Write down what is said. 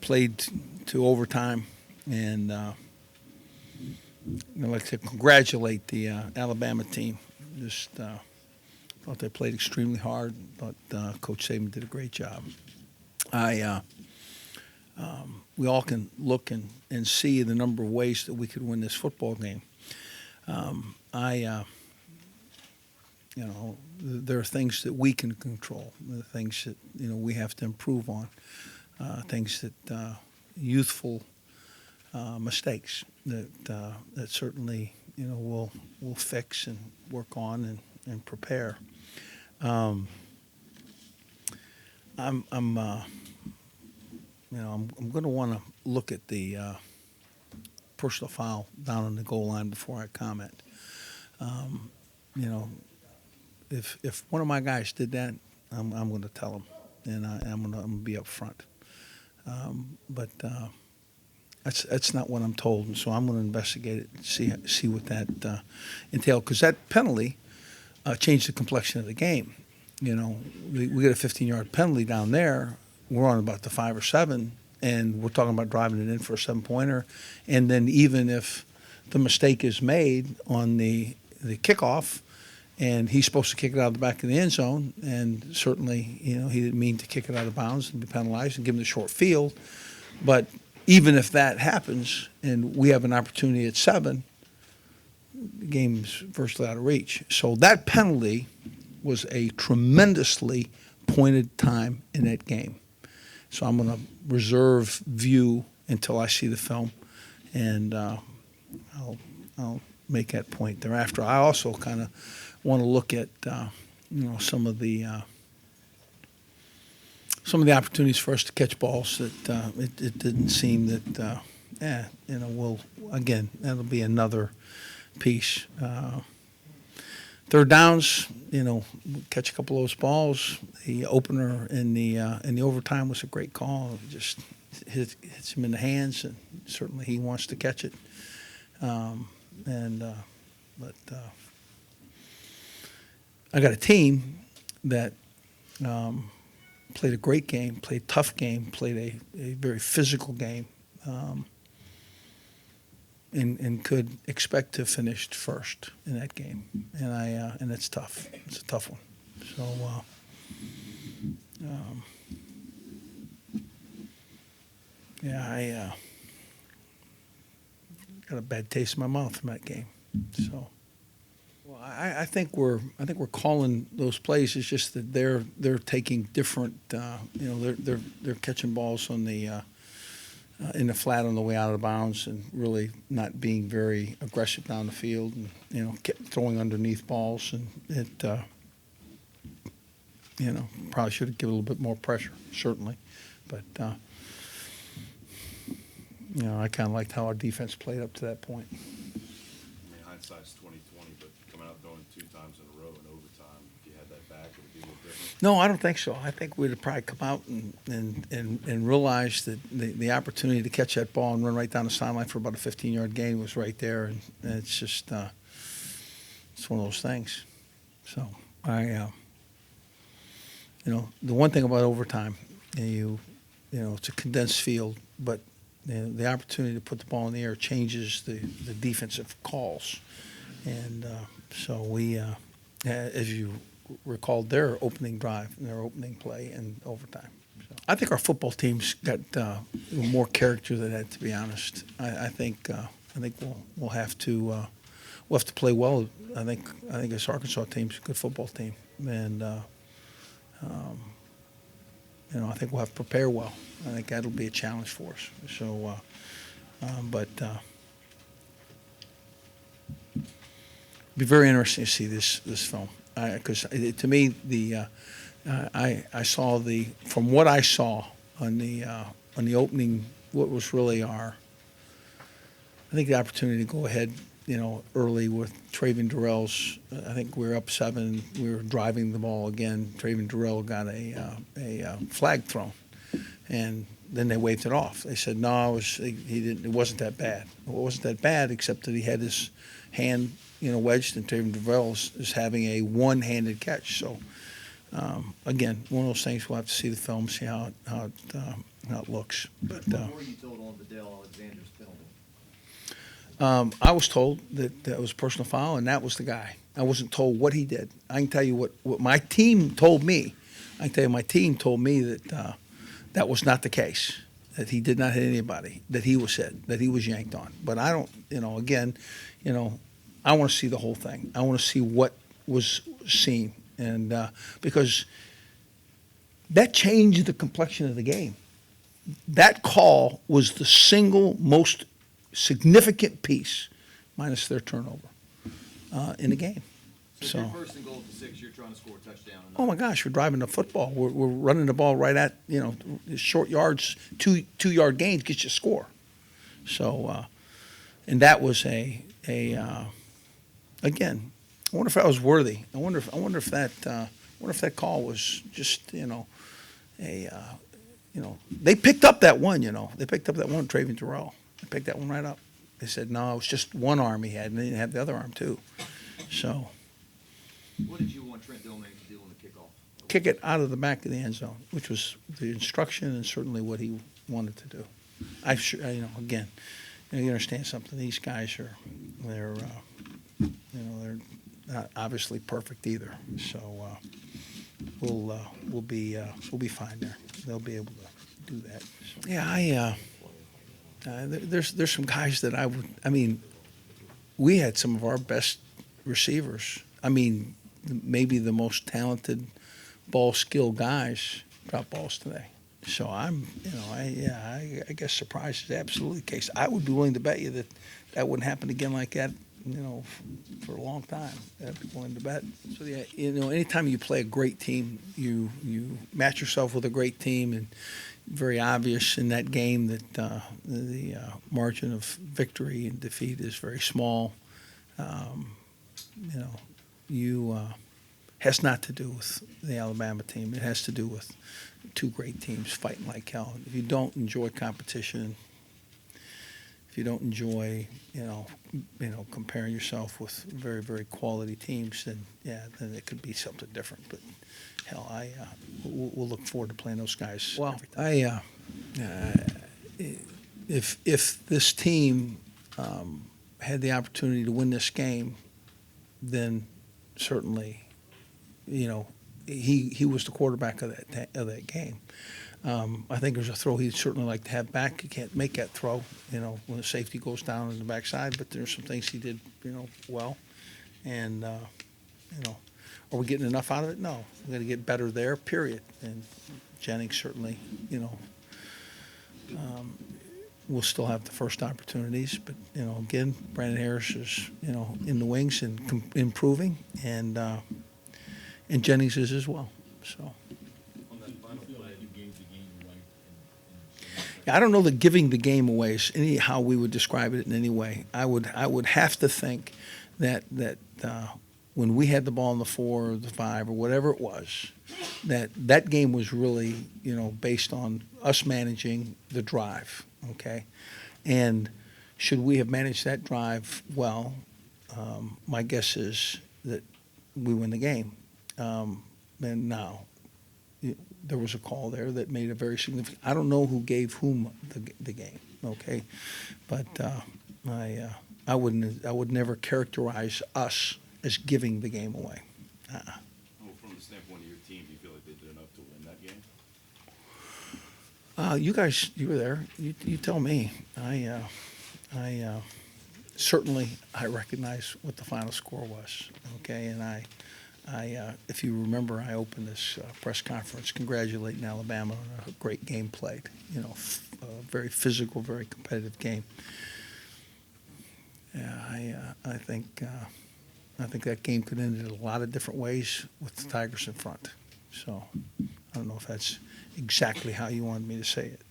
played to overtime, and I'd like to congratulate the Alabama team. Just thought they played extremely hard. Thought Coach Saban did a great job. We all can look and see the number of ways that we could win this football game. There are things that we can control, the things that we have to improve on, things that youthful mistakes that certainly we'll fix and work on and prepare. I'm going to want to look at the personal foul down on the goal line before I comment. If one of my guys did that, I'm going to tell him, and I'm going to be up front. But that's not what I'm told, and so I'm going to investigate it and see what that entailed, because that penalty changed the complexion of the game. We get a 15-yard penalty down there. We're on about the 5 or 7, and we're talking about driving it in for a 7-pointer. And then even if the mistake is made on the kickoff, and he's supposed to kick it out of the back of the end zone, and certainly he didn't mean to kick it out of bounds and be penalized and give him the short field. But even if that happens and we have an opportunity at 7, the game's virtually out of reach. So that penalty was a tremendously pointed time in that game. So I'm going to reserve view until I see the film, and I'll make that point thereafter. I also kind of want to look at some of the opportunities for us to catch balls that it didn't seem that that'll be another piece. Third downs, catch a couple of those balls. The opener in the overtime was a great call. It just hits him in the hands, and certainly he wants to catch it. But I got a team that played a great game, played a tough game, played a very physical game, and could expect to finish first in that game. And it's tough. It's a tough one. So I got a bad taste in my mouth from that game. So. Well, I think we're calling those plays. It's just that they're taking different. They're catching balls on the in the flat on the way out of bounds, and really not being very aggressive down the field, and throwing underneath balls, and it probably should have given a little bit more pressure, certainly, but I kind of liked how our defense played up to that point. Hindsight's 20/20, but coming out going 2 times in a row in overtime, if you had that back, would it be a little different? No, I don't think so. I think we'd have probably come out and realized that the opportunity to catch that ball and run right down the sideline for about a 15-yard gain was right there, and it's just it's one of those things. So the one thing about overtime, it's a condensed field, but the opportunity to put the ball in the air changes the defensive calls. And so we, as you recalled, their opening drive and their opening play in overtime. So I think our football team's got more character than that, to be honest. I think we'll have to play well. I think this Arkansas team's a good football team, and I think we'll have to prepare well. I think that'll be a challenge for us. So, be very interesting to see this film, because to me I saw from what I saw on the opening, what was really I think the opportunity to go ahead early with Traven Durrell's. I think we were up 7. We were driving the ball again. Traven Durrell got a flag thrown, and then they waved it off. They said no, it wasn't that bad. It wasn't that bad, except that he had his hand wedged, and Traven Durrell is having a one-handed catch. So again, one of those things we'll have to see the film, see how how it looks. But What were you told on the Dale Alexander's penalty? I was told that that was a personal foul, and that was the guy. I wasn't told what he did. I can tell you what my team told me. I can tell you my team told me that that was not the case, that he did not hit anybody, that he was hit, that he was yanked on. But I don't, again, I want to see the whole thing. I want to see what was seen. And because that changed the complexion of the game. That call was the single most significant piece, minus their turnover, in the game. So if you're first and goal at the 6, you're trying to score a touchdown. Oh my gosh, we're driving the football. We're running the ball right at short yards, 2 yard gains gets you a score. So, and that was again. I wonder if that was worthy. I wonder if that call was just they picked up that one. They picked up that one, Travian Terrell. They picked that one right up. They said no, it was just one arm he had, and they didn't have the other arm too. So. What did you want Trent Dillman to do on the kickoff? Kick it out of the back of the end zone, which was the instruction and certainly what he wanted to do. Again, you understand something. These guys they're not obviously perfect either. So we'll be fine there. They'll be able to do that. So, yeah, there's some guys that we had some of our best receivers. Maybe the most talented ball skill guys drop balls today. So I guess surprise is absolutely the case. I would be willing to bet you that wouldn't happen again like that, for a long time. I'd be willing to bet. So yeah, anytime you play a great team, you match yourself with a great team, and very obvious in that game that the margin of victory and defeat is very small. Has not to do with the Alabama team. It has to do with two great teams fighting like hell. If you don't enjoy competition, if you don't enjoy, comparing yourself with very, very quality teams, then it could be something different. But hell, we'll look forward to playing those guys. Well, if this team had the opportunity to win this game, then certainly, he was the quarterback of that game. I think there's a throw he'd certainly like to have back. He can't make that throw, when the safety goes down on the backside. But there's some things he did, well. And are we getting enough out of it? No, we got to get better there. Period. And Jennings certainly, we'll still have the first opportunities, but again, Brandon Harris is in the wings and improving, and Jennings is as well. So. On that final play, you gave the game away. I don't know that giving the game away is how we would describe it in any way. I would have to think that when we had the ball in the 4 or the 5 or whatever it was, that game was really based on us managing the drive. Okay, and should we have managed that drive well, my guess is that we win the game. And now there was a call there that made a very significant. I don't know who gave whom the game. Okay, but I would never characterize us as giving the game away. Well, from the standpoint of your team, do you feel like they did enough to win that game? You guys, you were there. You tell me. I certainly I recognize what the final score was. Okay, and I if you remember, I opened this press conference congratulating Alabama on a great game played. A very physical, very competitive game. Yeah, I think that game could end in a lot of different ways with the Tigers in front. So I don't know if that's exactly how you wanted me to say it.